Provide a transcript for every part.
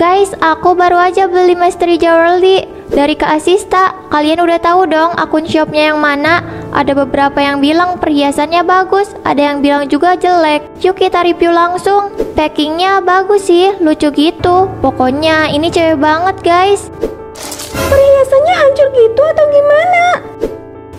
Guys, aku baru aja beli Mystery Jewelry dari Kak Asista. Kalian udah tahu dong akun shopnya yang mana? Ada beberapa yang bilang perhiasannya bagus, ada yang bilang juga jelek. Yuk kita review langsung. Packingnya bagus sih, lucu gitu. Pokoknya ini cewek banget guys. Perhiasannya hancur gitu atau gimana?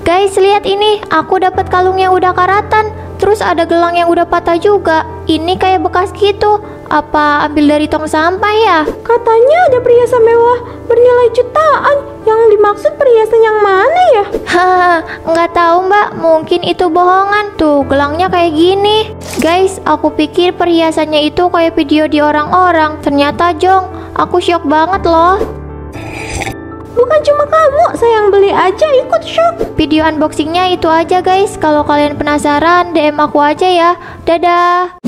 Guys, lihat ini, aku dapat kalung yang udah karatan. Terus ada gelang yang udah patah juga. Ini kayak bekas gitu. Apa ambil dari tong sampah ya? Katanya ada perhiasan mewah bernilai jutaan. Yang dimaksud perhiasan yang mana ya? Haha, nggak tahu mbak. Mungkin itu bohongan. Tuh, gelangnya kayak gini. Guys, aku pikir perhiasannya itu kayak video di orang-orang. Ternyata jong. Aku shock banget loh. Bukan cuma kamu, saya yang beli aja ikut shock. Video unboxingnya itu aja guys. Kalau kalian penasaran, DM aku aja ya. Dadah.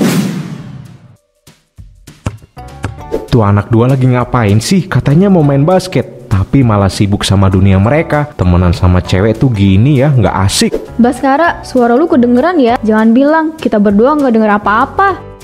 Tuh anak dua lagi ngapain sih? Katanya mau main basket, tapi malah sibuk sama dunia mereka. Temenan sama cewek tuh gini ya, nggak asik. Baskara, suara lu kedengeran ya? Jangan bilang kita berdua nggak denger apa-apa.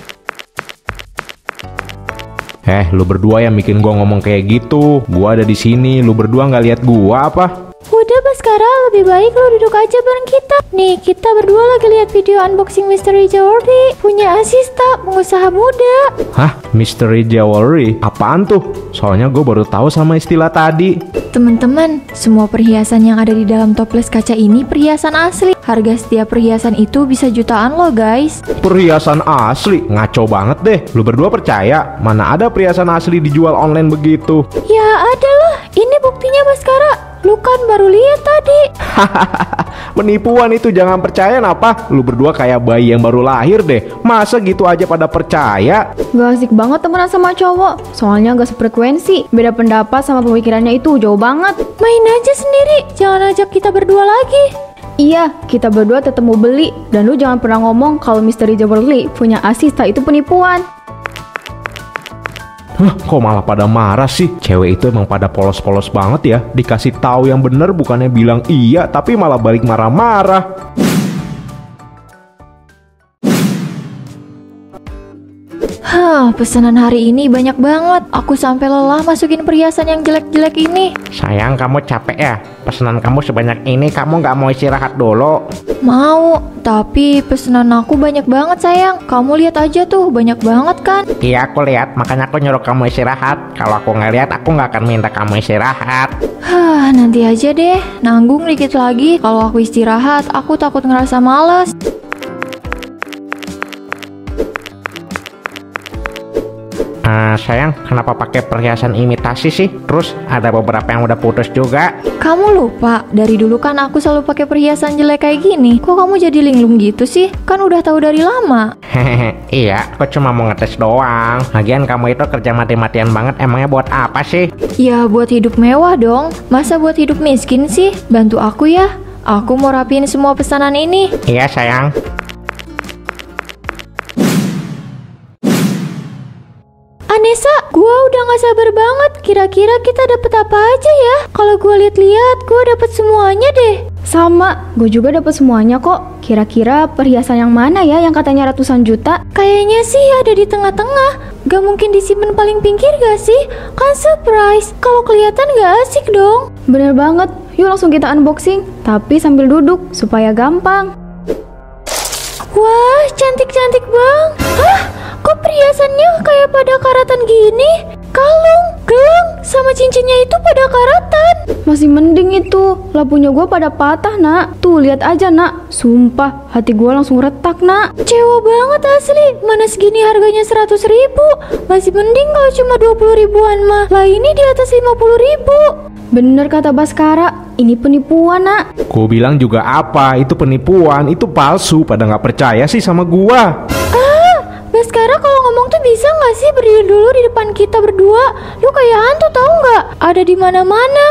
Lu berdua yang bikin gua ngomong kayak gitu. Gua ada di sini, lu berdua nggak lihat gua apa? Udah Baskara, lebih baik lo duduk aja bareng kita. Nih, kita berdua lagi lihat video unboxing Mystery Jewelry punya Asista, pengusaha muda. Hah? Mystery Jewelry? Apaan tuh? Soalnya gue baru tahu sama istilah tadi. Teman-teman, semua perhiasan yang ada di dalam toples kaca ini perhiasan asli. Harga setiap perhiasan itu bisa jutaan loh guys. Perhiasan asli? Ngaco banget deh. Lu berdua percaya? Mana ada perhiasan asli dijual online begitu? Ya ada lah, ini buktinya Baskara. Lu kan baru lihat tadi. Penipuan itu, jangan percaya napa? Lu berdua kayak bayi yang baru lahir deh. Masa gitu aja pada percaya? Gak asik banget temenan sama cowok. Soalnya gak sefrekuensi. Beda pendapat sama pemikirannya itu jauh banget. Main aja sendiri, jangan ajak kita berdua lagi. Iya, kita berdua tetap mau beli. Dan lu jangan pernah ngomong kalau Mystery Jewelry punya Asista itu penipuan. Kok malah pada marah sih? Cewek itu emang pada polos-polos banget ya. Dikasih tahu yang bener bukannya bilang iya, tapi malah balik marah-marah. Pesanan hari ini banyak banget. Aku sampai lelah masukin perhiasan yang jelek-jelek ini. Sayang, kamu capek ya? Pesanan kamu sebanyak ini, kamu nggak mau istirahat dulu? Mau, tapi pesanan aku banyak banget sayang. Kamu lihat aja tuh, banyak banget kan? Iya, aku lihat, makanya aku nyuruh kamu istirahat. Kalau aku nggak lihat, aku nggak akan minta kamu istirahat. Nanti aja deh, nanggung dikit lagi. Kalau aku istirahat, aku takut ngerasa males. Sayang, kenapa pakai perhiasan imitasi sih? Terus ada beberapa yang udah putus juga. Kamu lupa, dari dulu kan aku selalu pakai perhiasan jelek kayak gini. Kok kamu jadi linglung gitu sih? Kan udah tahu dari lama. Hehehe, iya, aku cuma mau ngetes doang. Lagian kamu itu kerja mati-matian banget, emangnya buat apa sih? Ya buat hidup mewah dong. Masa buat hidup miskin sih? Bantu aku ya. Aku mau rapiin semua pesanan ini. Iya sayang. Anessa, gua udah gak sabar banget. Kira-kira kita dapet apa aja ya? Kalau gua lihat-lihat, gua dapet semuanya deh. Sama, gue juga dapet semuanya kok. Kira-kira perhiasan yang mana ya yang katanya ratusan juta? Kayaknya sih ada di tengah-tengah. Gak mungkin disimpan paling pinggir gak sih? Kan surprise. Kalau kelihatan gak asik dong. Bener banget. Yuk langsung kita unboxing. Tapi sambil duduk supaya gampang. Wah, cantik-cantik bang. Hah? Kok perhiasannya kayak pada karatan gini? Kalung, gelang, sama cincinnya itu pada karatan. Masih mending itu. Lah punya gue pada patah nak. Tuh lihat aja nak. Sumpah hati gue langsung retak nak. Kecewa banget asli. Mana segini harganya 100.000. Masih mending kalau cuma 20 ribuan mah. Lah ini di atas 50 ribu. Bener kata Baskara, ini penipuan nak. Gue bilang juga apa, itu penipuan, itu palsu. Pada nggak percaya sih sama gua. Baskara kalau ngomong tuh bisa nggak sih berdiri dulu di depan kita berdua? Lu kayak hantu tahu nggak? Ada di mana-mana.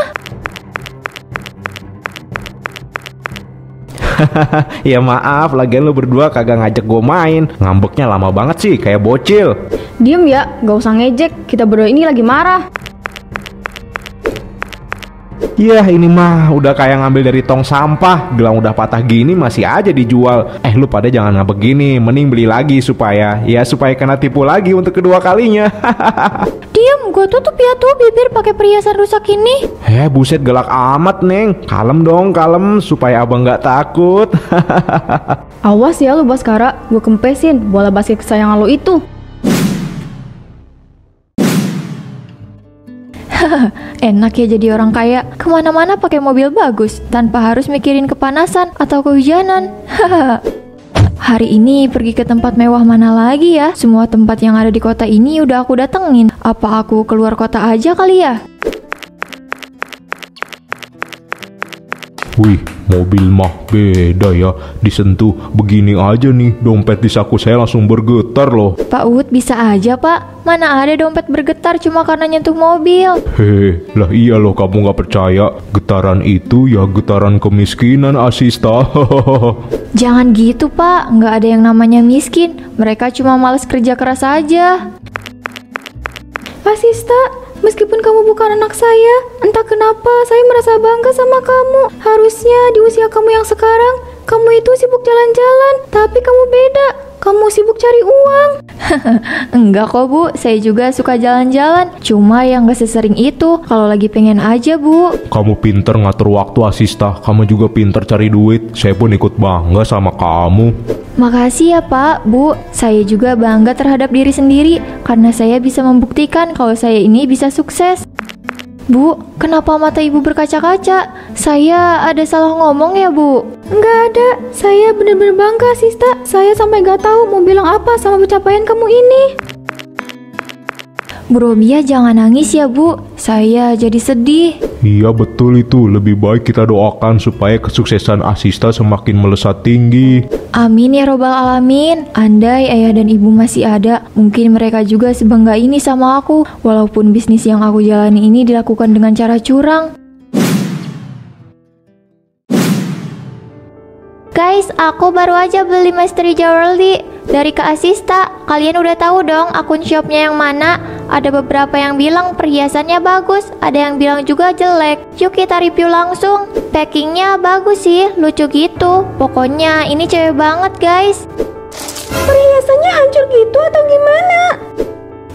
Ya maaf, lagian lu berdua kagak ngajak gue main. Ngambeknya lama banget sih, kayak bocil. Diem ya, gak usah ngejek. Kita berdua ini lagi marah. Yah ini mah udah kayak ngambil dari tong sampah. Gelang udah patah gini masih aja dijual. Lu pada jangan ngambek gini. Mending beli lagi supaya kena tipu lagi untuk kedua kalinya. Diam Jong, gue tutup ya tuh bibir pakai perhiasan rusak ini. Buset galak amat, Neng. Kalem dong, kalem supaya abang nggak takut. Awas ya lu Baskara, gue kempesin bola basket kesayangan lo itu. Enak ya jadi orang kaya, kemana-mana pakai mobil bagus tanpa harus mikirin kepanasan atau kehujanan. Hari ini pergi ke tempat mewah mana lagi ya? Semua tempat yang ada di kota ini udah aku datengin. Apa aku keluar kota aja kali ya? Wih, mobil mah beda ya. Disentuh begini aja nih, dompet di saku saya langsung bergetar loh. Pak Ud bisa aja pak, mana ada dompet bergetar cuma karena nyentuh mobil. Lah iya loh, kamu nggak percaya. Getaran itu ya getaran kemiskinan, Asista. Jangan gitu pak, nggak ada yang namanya miskin. Mereka cuma males kerja keras aja. Asista, meskipun kamu bukan anak saya, entah kenapa saya merasa bangga sama kamu. Harusnya di usia kamu yang sekarang, kamu itu sibuk jalan-jalan, tapi kamu beda. Kamu sibuk cari uang. Enggak kok bu, saya juga suka jalan-jalan. Cuma yang gak sesering itu, kalau lagi pengen aja bu. Kamu pinter ngatur waktu, Asista. Kamu juga pinter cari duit. Saya pun ikut bangga sama kamu. Makasih ya pak, bu. Saya juga bangga terhadap diri sendiri karena saya bisa membuktikan kalau saya ini bisa sukses. Bu, kenapa mata ibu berkaca-kaca? Saya ada salah ngomong ya bu? Nggak ada, saya bener-bener bangga Sista. Saya sampai nggak tahu mau bilang apa sama pencapaian kamu ini. Bu Robia jangan nangis ya bu, saya jadi sedih. Iya betul itu. Lebih baik kita doakan supaya kesuksesan Asista semakin melesat tinggi. Amin ya robbal alamin. Andai ayah dan ibu masih ada, mungkin mereka juga sebangga ini sama aku. Walaupun bisnis yang aku jalani ini dilakukan dengan cara curang. Guys, aku baru aja beli Mystery Jewelry dari Kak Asista. Kalian udah tahu dong akun shopnya yang mana? Ada beberapa yang bilang perhiasannya bagus, ada yang bilang juga jelek. Yuk kita review langsung. Packingnya bagus sih, lucu gitu. Pokoknya ini cewek banget guys. Perhiasannya hancur gitu atau gimana?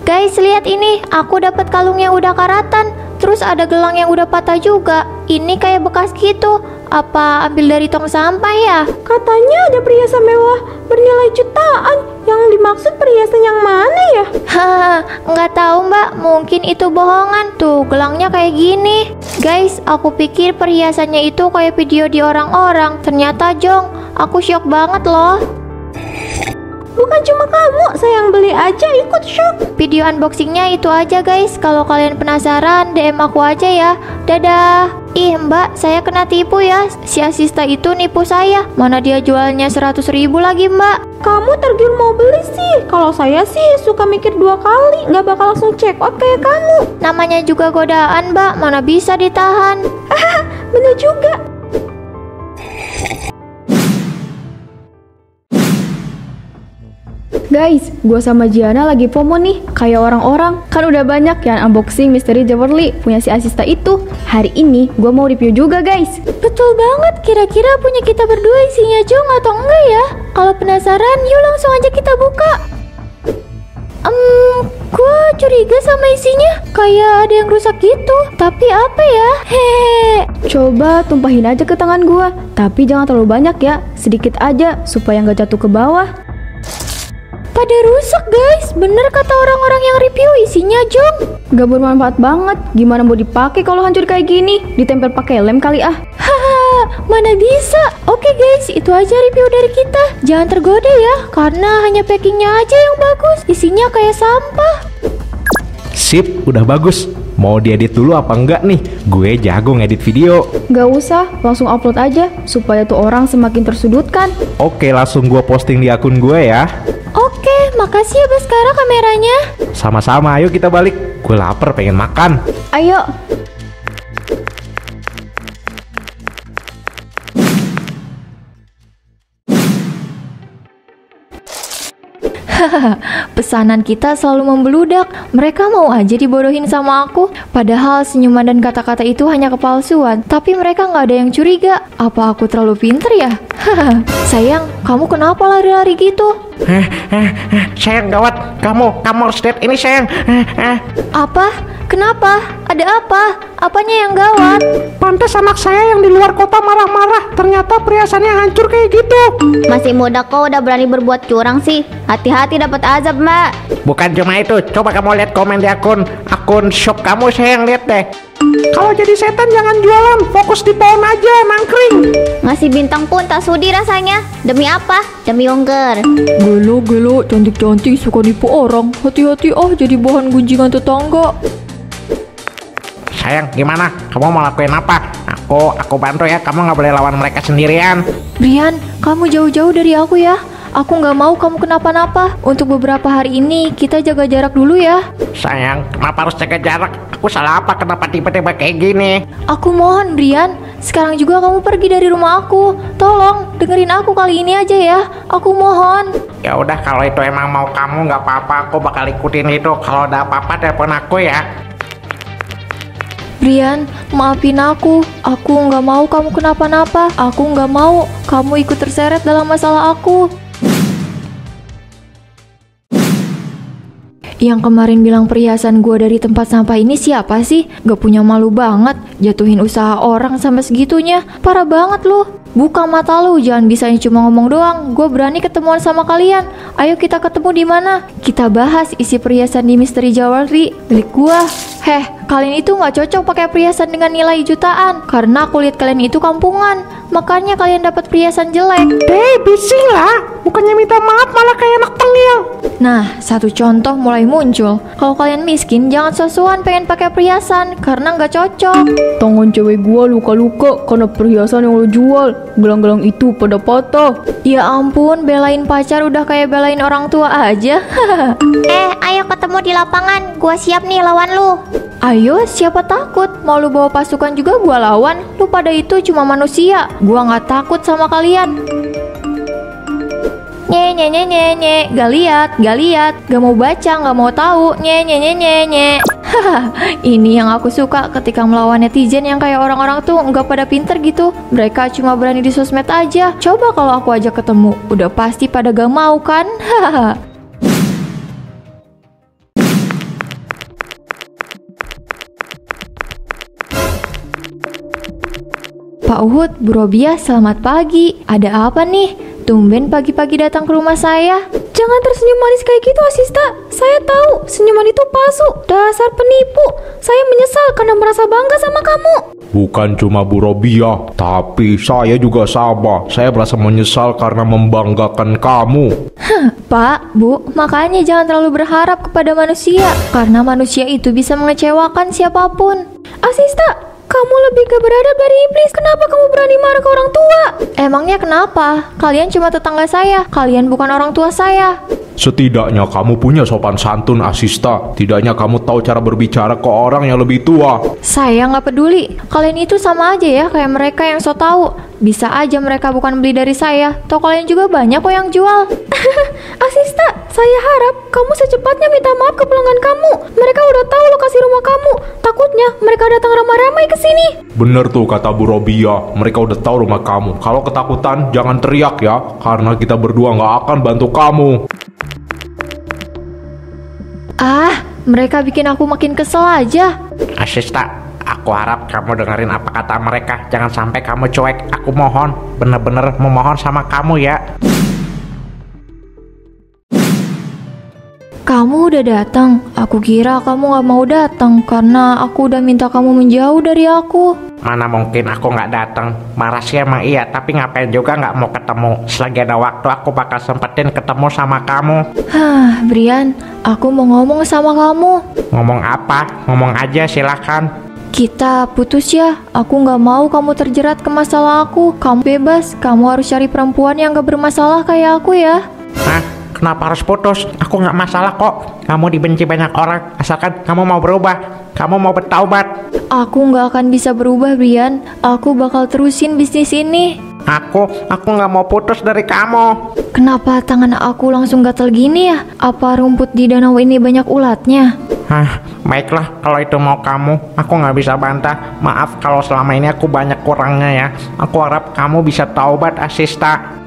Guys lihat ini, aku dapat kalung yang udah karatan. Terus ada gelang yang udah patah juga. Ini kayak bekas gitu. Apa ambil dari tong sampah ya? Katanya ada perhiasan mewah bernilai jutaan. Yang dimaksud perhiasan yang mana ya? Haha, nggak tahu mbak. Mungkin itu bohongan. Tuh, gelangnya kayak gini. Guys, aku pikir perhiasannya itu kayak video di orang-orang. Ternyata Jong, aku syok banget loh. Bukan cuma kamu, saya yang beli aja ikut shock. Video unboxingnya itu aja guys. Kalau kalian penasaran, DM aku aja ya. Dadah. Ih mbak, saya kena tipu ya. Si Asista itu nipu saya. Mana dia jualnya 100.000 lagi mbak. Kamu tergiur mau beli sih. Kalau saya sih suka mikir 2 kali, nggak bakal langsung check out kayak kamu. Namanya juga godaan mbak, mana bisa ditahan. Bener juga. Guys, gue sama Giana lagi FOMO nih. Kayak orang-orang, kan udah banyak yang unboxing Mystery Jewelry punya si Asista itu. Hari ini gue mau review juga guys. Betul banget, kira-kira punya kita berdua isinya Jong atau enggak ya? Kalau penasaran, yuk langsung aja kita buka. Gue curiga sama isinya. Kayak ada yang rusak gitu. Tapi apa ya? Coba tumpahin aja ke tangan gue. Tapi jangan terlalu banyak ya. Sedikit aja supaya nggak jatuh ke bawah. Pada rusak guys. Bener kata orang-orang yang review isinya Jong. Gak bermanfaat banget. Gimana mau dipakai kalau hancur kayak gini? Ditempel pakai lem kali ah. Haha, mana bisa. Oke guys, itu aja review dari kita. Jangan tergoda ya, karena hanya packingnya aja yang bagus. Isinya kayak sampah. Sip, udah bagus. Mau diedit dulu apa enggak nih? Gue jago ngedit video. Gak usah, langsung upload aja supaya tuh orang semakin tersudutkan. Oke, langsung gue posting di akun gue ya. Oke, makasih ya Baskara kameranya. Sama-sama, ayo kita balik. Gue lapar pengen makan. Ayo. Pesanan kita selalu membeludak. Mereka mau aja dibodohin sama aku. Padahal senyuman dan kata-kata itu hanya kepalsuan. Tapi mereka nggak ada yang curiga. Apa aku terlalu pinter ya? Sayang, kamu kenapa lari-lari gitu? Sayang, gawat. Kamu harus lihat ini, sayang. Apa? Kenapa? Ada apa? Apanya yang gawat? Pantes anak saya yang di luar kota marah-marah. Ternyata perhiasannya hancur kayak gitu. Masih muda kok udah berani berbuat curang sih. Hati-hati dapat azab, Mbak. Bukan cuma itu. Coba kamu lihat komen di akun shop kamu, sayang. Lihat deh. Kalau jadi setan jangan jualan, fokus di pohon aja, nangkring. Ngasih bintang pun tak sudi rasanya. Demi apa? Demi ongger. Gelo, cantik-cantik suka nipu orang. Hati-hati jadi bahan gunjingan tetangga. Sayang, gimana? Kamu mau lakuin apa? Aku bantu ya. Kamu nggak boleh lawan mereka sendirian. Brian, kamu jauh-jauh dari aku ya. Aku nggak mau kamu kenapa-napa. Untuk beberapa hari ini kita jaga jarak dulu ya. Sayang, kenapa harus jaga jarak? Aku salah apa? Kenapa tiba-tiba kayak gini? Aku mohon Brian, sekarang juga kamu pergi dari rumah aku. Tolong dengerin aku kali ini aja ya. Aku mohon. Ya udah, kalau itu emang mau kamu nggak apa-apa. Aku bakal ikutin itu. Kalau ada apa-apa telepon aku ya. Brian, maafin aku. Aku nggak mau kamu kenapa-napa. Aku nggak mau kamu ikut terseret dalam masalah aku. Yang kemarin bilang perhiasan gue dari tempat sampah ini siapa sih? Gak punya malu banget, jatuhin usaha orang sampai segitunya. Parah banget lu. Buka mata lu, jangan bisanya cuma ngomong doang. Gue berani ketemuan sama kalian. Ayo kita ketemu di mana? Kita bahas isi perhiasan di Misteri Jewelry milik gue. Kalian itu nggak cocok pakai perhiasan dengan nilai jutaan. Karena aku lihat kalian itu kampungan. Makanya kalian dapat perhiasan jelek. Bisi lah. Bukannya minta maaf malah kayak anak tengil. Nah, satu contoh mulai muncul. Kalau kalian miskin, jangan sesuan pengen pakai perhiasan karena nggak cocok. Tangan cewek gua luka-luka karena perhiasan yang lo jual. Gelang-gelang itu pada patah. Ya ampun, belain pacar udah kayak belain orang tua aja. Ayo ketemu di lapangan. Gua siap nih lawan lu. Ayo, siapa takut? Mau lu bawa pasukan juga gua lawan. Lu pada itu cuma manusia. Gua nggak takut sama kalian. Nye, gak lihat, gak mau baca, gak mau tahu. Nye. Ini yang aku suka ketika melawan netizen yang kayak orang-orang tuh nggak pada pinter gitu. Mereka cuma berani di sosmed aja. Coba kalau aku aja ketemu, udah pasti pada gak mau kan? Pak Uhud, Bu Robiah, selamat pagi. Ada apa nih? Tumben pagi-pagi datang ke rumah saya. Jangan tersenyum manis kayak gitu, Asista. Saya tahu senyuman itu palsu. Dasar penipu. Saya menyesal karena merasa bangga sama kamu. Bukan cuma Bu Robiah, tapi saya juga sama. Saya merasa menyesal karena membanggakan kamu. Pak, Bu, makanya jangan terlalu berharap kepada manusia. Karena manusia itu bisa mengecewakan siapapun. Asista, kamu lebih gak beradab dari iblis. Kenapa kamu berani marah ke orang tua? Emangnya kenapa? Kalian cuma tetangga saya. Kalian bukan orang tua saya. Setidaknya kamu punya sopan santun, Asista. Tidaknya kamu tahu cara berbicara ke orang yang lebih tua. Saya nggak peduli. Kalian itu sama aja ya kayak mereka yang so tahu. Bisa aja mereka bukan beli dari saya. Toh kalian juga banyak kok yang jual. Asista, saya harap kamu secepatnya minta maaf ke pelanggan kamu. Mereka udah tahu lokasi rumah kamu. Takutnya mereka datang ramai-ramai ke sini. Bener tuh kata Bu Robiah. Mereka udah tahu rumah kamu. Kalau ketakutan jangan teriak ya. Karena kita berdua nggak akan bantu kamu. Mereka bikin aku makin kesel aja. Asista, aku harap kamu dengerin apa kata mereka. Jangan sampai kamu cuek. Aku mohon, bener-bener memohon sama kamu ya. Kamu udah datang. Aku kira kamu gak mau datang karena aku udah minta kamu menjauh dari aku. Mana mungkin aku nggak datang. Marah sih emang iya, tapi ngapain juga nggak mau ketemu. Selagi ada waktu aku bakal sempetin ketemu sama kamu. Brian, aku mau ngomong sama kamu. Ngomong apa? Ngomong aja silahkan. Kita putus ya. Aku nggak mau kamu terjerat ke masalah aku. Kamu bebas. Kamu harus cari perempuan yang gak bermasalah kayak aku ya. Hah? Kenapa harus putus? Aku nggak masalah kok. Kamu dibenci banyak orang. Asalkan kamu mau berubah. Kamu mau bertaubat. Aku nggak akan bisa berubah, Brian. Aku bakal terusin bisnis ini. Aku nggak mau putus dari kamu. Kenapa tangan aku langsung gatal gini ya? Apa rumput di danau ini banyak ulatnya? Baiklah, kalau itu mau kamu, aku nggak bisa bantah. Maaf kalau selama ini aku banyak kurangnya ya. Aku harap kamu bisa taubat, Asista.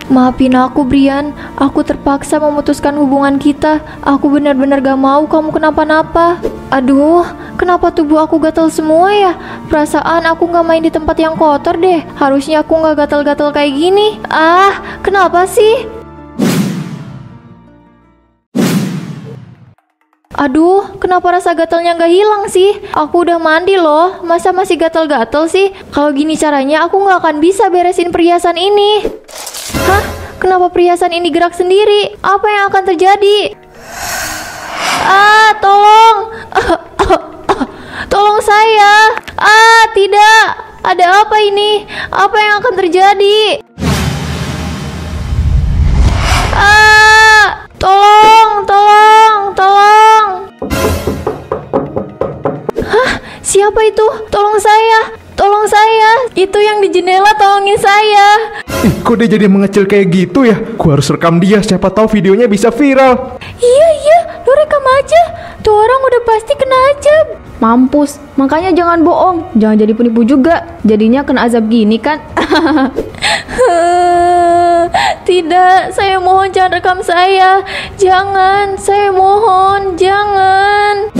Maafin aku, Brian. Aku terpaksa memutuskan hubungan kita. Aku benar-benar gak mau kamu kenapa-napa. Aduh, kenapa tubuh aku gatal semua ya? Perasaan aku gak main di tempat yang kotor deh. Harusnya aku gak gatal-gatal kayak gini. Kenapa sih? Aduh, kenapa rasa gatalnya gak hilang sih? Aku udah mandi loh, masa masih gatal-gatal sih? Kalau gini caranya aku gak akan bisa beresin perhiasan ini. Hah? Kenapa perhiasan ini gerak sendiri? Apa yang akan terjadi? Tolong! Tolong saya! Tidak! Ada apa ini? Apa yang akan terjadi? Tolong! Tolong! Tolong! Hah? Siapa itu? Tolong saya! Tolong saya! Itu yang di jendela, tolongin saya! Kok dia jadi mengecil kayak gitu ya? Gua harus rekam dia, siapa tahu videonya bisa viral. Iya, lu rekam aja. Tuh orang udah pasti kena azab. Mampus, makanya jangan bohong. Jangan jadi penipu juga. Jadinya kena azab gini kan? Tidak, saya mohon jangan rekam saya. Jangan, saya mohon, jangan.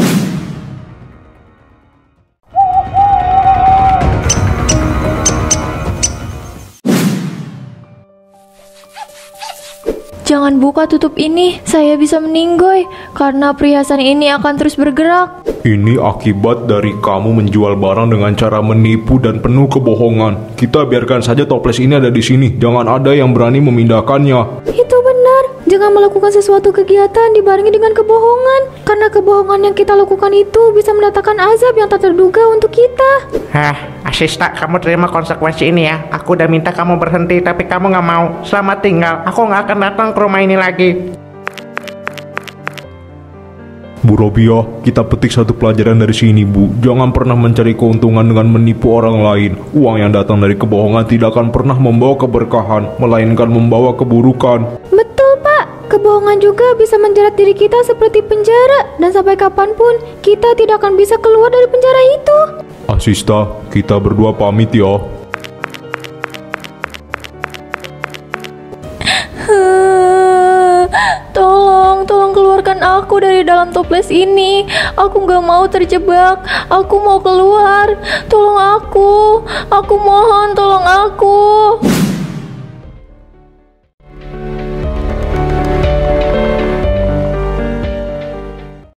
Jangan buka tutup ini, saya bisa meninggoy karena perhiasan ini akan terus bergerak. Ini akibat dari kamu menjual barang dengan cara menipu dan penuh kebohongan. Kita biarkan saja toples ini ada di sini. Jangan ada yang berani memindahkannya. Itu benar. Jangan melakukan sesuatu kegiatan dibarengi dengan kebohongan. Karena kebohongan yang kita lakukan itu bisa mendatangkan azab yang tak terduga untuk kita. Asista, kamu terima konsekuensi ini ya. Aku udah minta kamu berhenti, tapi kamu nggak mau. Selamat tinggal. Aku nggak akan datang ke rumah ini lagi. Bu Robia, kita petik satu pelajaran dari sini, Bu. Jangan pernah mencari keuntungan dengan menipu orang lain. Uang yang datang dari kebohongan tidak akan pernah membawa keberkahan, melainkan membawa keburukan. Betul, Pak. Kebohongan juga bisa menjerat diri kita seperti penjara. Dan sampai kapanpun, kita tidak akan bisa keluar dari penjara itu. Asista, kita berdua pamit ya. Tolong keluarkan aku dari dalam toples ini. Aku gak mau terjebak. Aku mau keluar. Tolong aku mohon, tolong aku.